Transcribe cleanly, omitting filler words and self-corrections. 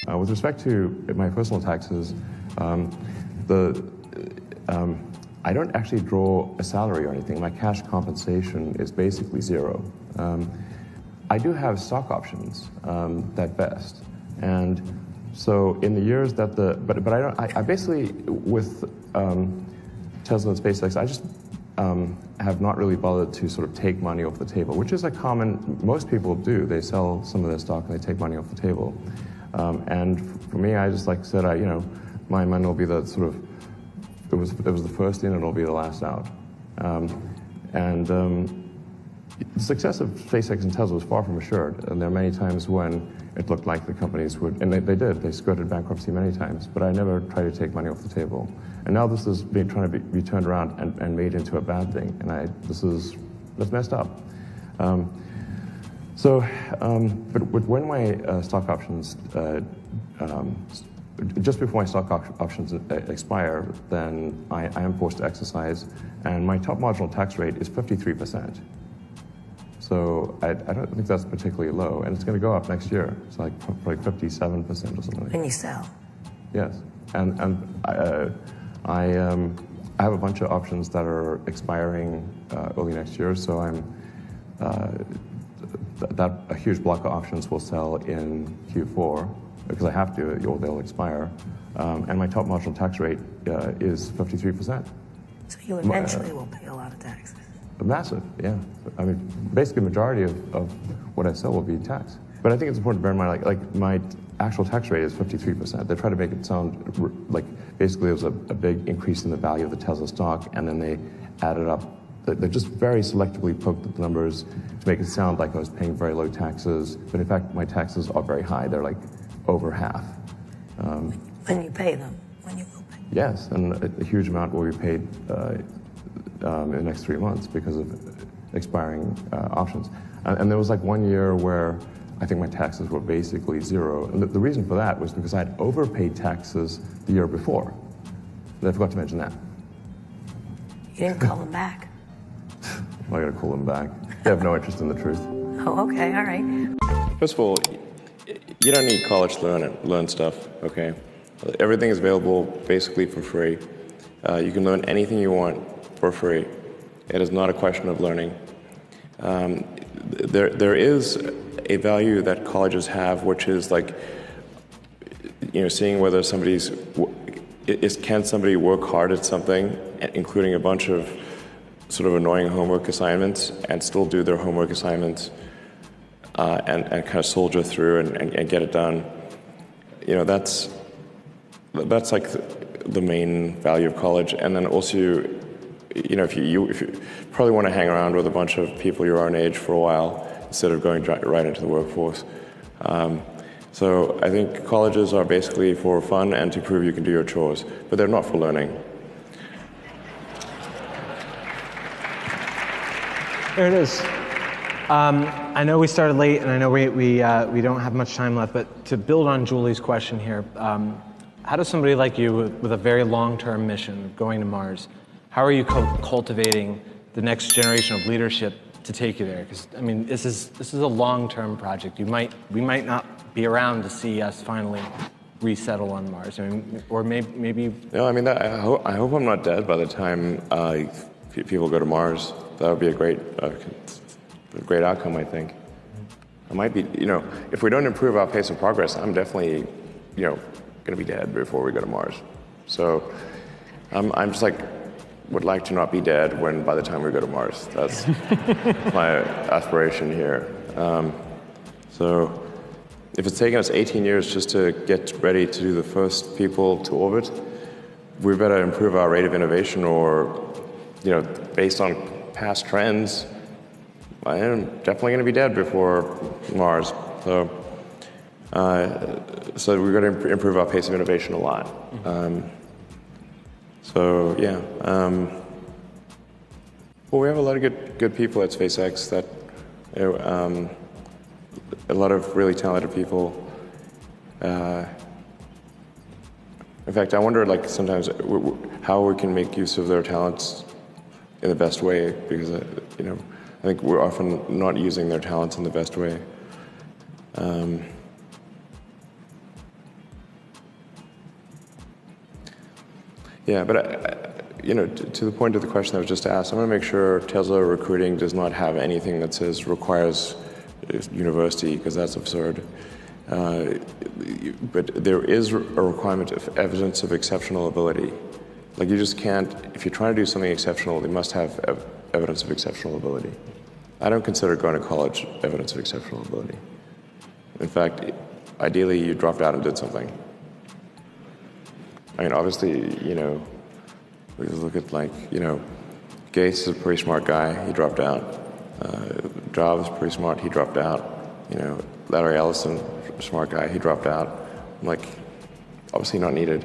With respect to my personal taxes, I don't actually draw a salary or anything. My cash compensation is basically zero. I do have stock options that vest, and so in the years that but I basically with Tesla and SpaceX, I just have not really bothered to sort of take money off the table, which is a common, most people do. They sell some of their stock and they take money off the table. And for me, I just like said, my money will be the sort of, it was the first in and it'll be the last out. The success of SpaceX and Tesla was far from assured, and there are many times when it looked like the companies would, and they skirted bankruptcy many times, but I never tried to take money off the table. And now this is trying to be turned around and made into a bad thing, and that's messed up. But when my stock options, just before my stock options expire, then I am forced to exercise, and my top marginal tax rate is 53%. So I don't think that's particularly low, and it's going to go up next year. It's like probably 57% or something. When you sell. Yes, and I have a bunch of options that are expiring early next year, so a huge block of options will sell in Q4 because I have to, or they'll expire. And my top marginal tax rate is 53%. So you eventually will pay a lot of taxes. Massive, yeah. I mean, basically, the majority of what I sell will be taxed. But I think it's important to bear in mind, like my actual tax rate is 53%. They try to make it sound like basically there was a big increase in the value of the Tesla stock, and then they added up. They just very selectively poked at the numbers to make it sound like I was paying very low taxes. But in fact, my taxes are very high. They're like over half. When you pay them, when you will pay. Yes, and a huge amount will be paid in the next 3 months because of expiring options. And there was like 1 year where I think my taxes were basically zero. And the reason for that was because I had overpaid taxes the year before. And I forgot to mention that. You didn't call them back. I gotta call them back. They have no interest in the truth. Oh, okay, all right. First of all, you don't need college to learn stuff, okay? Everything is available basically for free. You can learn anything you want for free. It is not a question of learning. There is a value that colleges have, which is like, seeing whether can somebody work hard at something, including a bunch of sort of annoying homework assignments, and still do their homework assignments and kind of soldier through and get it done. That's like the main value of college. And then also, if you probably want to hang around with a bunch of people your own age for a while instead of going right into the workforce. So I think colleges are basically for fun and to prove you can do your chores, but they're not for learning. There it is. I know we started late, and I know we don't have much time left, but to build on Julie's question here, how does somebody like you with a very long-term mission of going to Mars, how are you cultivating the next generation of leadership to take you there? Because I mean, this is a long-term project. We might not be around to see us finally resettle on Mars. I mean, or maybe. No, I mean, I hope I'm not dead by the time people go to Mars. That would be a great outcome, I think. I might be, if we don't improve our pace of progress, I'm definitely, going to be dead before we go to Mars. So I'm just would like to not be dead by the time we go to Mars. That's my aspiration here. So if it's taken us 18 years just to get ready to do the first people to orbit, we better improve our rate of innovation, or, based on past trends, I am definitely going to be dead before Mars. So we're going to improve our pace of innovation a lot. Well, we have a lot of good people at SpaceX that, a lot of really talented people. In fact, I wonder, sometimes how we can make use of their talents in the best way, because, I think we're often not using their talents in the best way. Yeah, but to the point of the question that was just asked, I want to make sure Tesla recruiting does not have anything that says requires university, because that's absurd. But there is a requirement of evidence of exceptional ability. Like, you just can't, if you're trying to do something exceptional, they must have evidence of exceptional ability. I don't consider going to college evidence of exceptional ability. In fact, ideally, you dropped out and did something. I mean, obviously, we look at, Gates is a pretty smart guy, he dropped out. Jobs, pretty smart, he dropped out. Larry Ellison, smart guy, he dropped out. I'm like, obviously not needed.